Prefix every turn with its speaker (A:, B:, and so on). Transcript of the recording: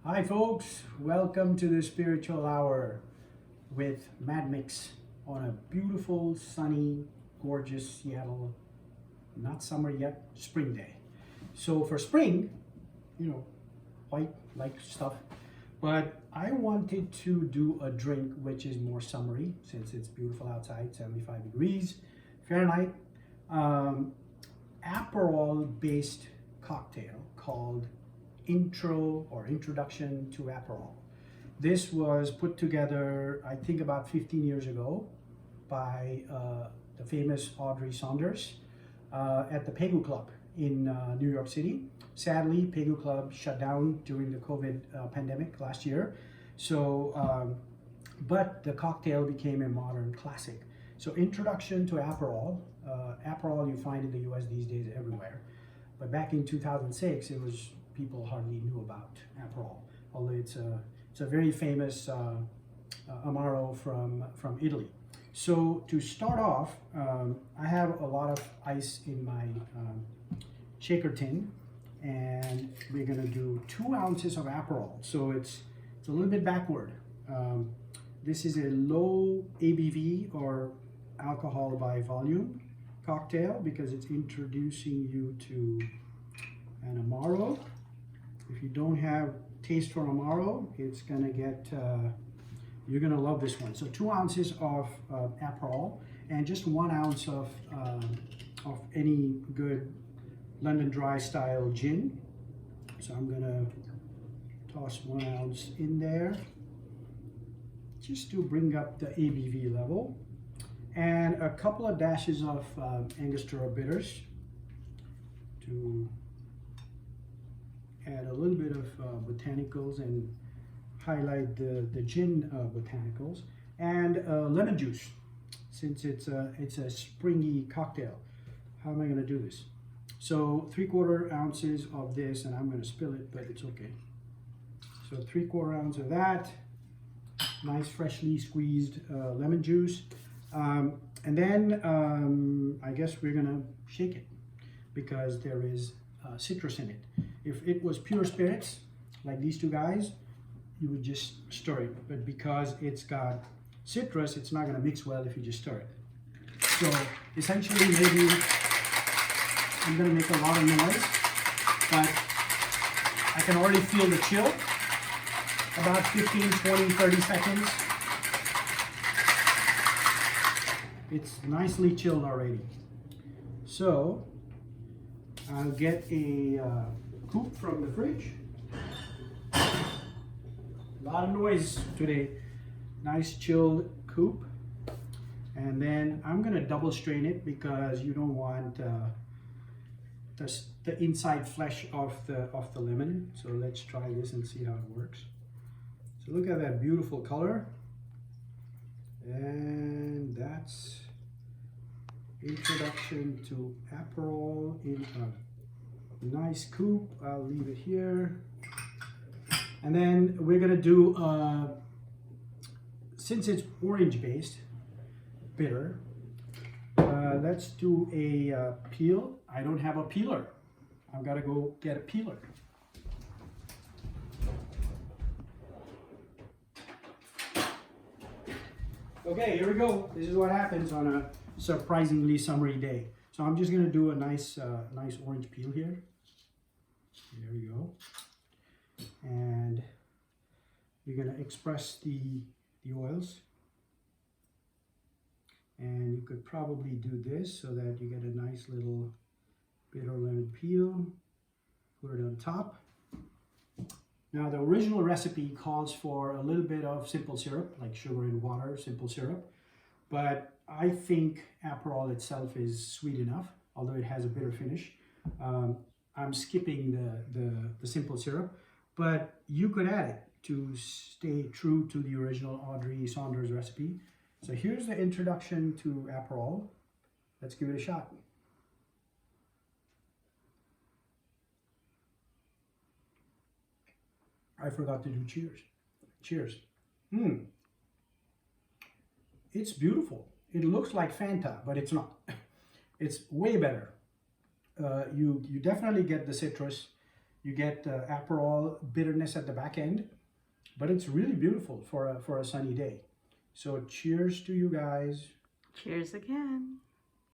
A: Hi folks, welcome to the Spiritual Hour with Mad Mix on a beautiful, sunny, gorgeous Seattle, not summer yet, spring day. So for spring, white like stuff, but I wanted to do a drink which is more summery since it's beautiful outside, 75 degrees Fahrenheit. Aperol based cocktail called Introduction to Aperol. This was put together, I think, about 15 years ago by the famous Audrey Saunders at the Pegu Club in New York City. Sadly, Pegu Club shut down during the COVID pandemic last year. But the cocktail became a modern classic. So Introduction to Aperol. Aperol you find in the US these days everywhere. But back in 2006, people hardly knew about Aperol, although it's a very famous Amaro from Italy. So to start off, I have a lot of ice in my shaker tin, and we're gonna do 2 ounces of Aperol. So it's a little bit backward. This is a low ABV or alcohol by volume cocktail because it's introducing you to an Amaro. If you don't have taste for Amaro, it's gonna get, you're gonna love this one. So 2 ounces of Aperol and just 1 ounce of any good London Dry style gin. So I'm gonna toss 1 ounce in there just to bring up the ABV level. And a couple of dashes of Angostura Bitters to add a little bit of botanicals and highlight the gin botanicals, and lemon juice, since it's a springy cocktail. How am I going to do this? So 3/4 ounces of this, and I'm going to spill it, but it's okay. So 3/4 ounce of that, nice freshly squeezed lemon juice, and then I guess we're going to shake it because there is citrus in it. If it was pure spirits, like these two guys, you would just stir it. But because it's got citrus, it's not going to mix well if you just stir it. So essentially, maybe I'm going to make a lot of noise, but I can already feel the chill. About 15, 20, 30 seconds. It's nicely chilled already. So I'll get a coupe from the fridge. A lot of noise today. Nice chilled coupe. And then I'm gonna double strain it because you don't want the inside flesh of the lemon. So let's try this and see how it works. So look at that beautiful color. And that's Introduction to Aperol in a nice coupe. I'll leave it here. And then we're gonna do, since it's orange based, bitter, let's do a peel. I don't have a peeler. I've gotta go get a peeler. Okay, here we go. This is what happens on a surprisingly summery day. So I'm just going to do a nice orange peel here. There we go. And we're going to express the oils. And you could probably do this so that you get a nice little bitter lemon peel. Put it on top. Now the original recipe calls for a little bit of simple syrup, like sugar and water, simple syrup. But I think Aperol itself is sweet enough, although it has a bitter finish. I'm skipping the simple syrup, but you could add it to stay true to the original Audrey Saunders recipe. So here's the introduction to Aperol. Let's give it a shot. I forgot to do cheers. Cheers. It's beautiful. It looks like Fanta, but it's not. It's way better. You definitely get the citrus. You get Aperol bitterness at the back end, but it's really beautiful for a sunny day. So cheers to you guys.
B: Cheers again.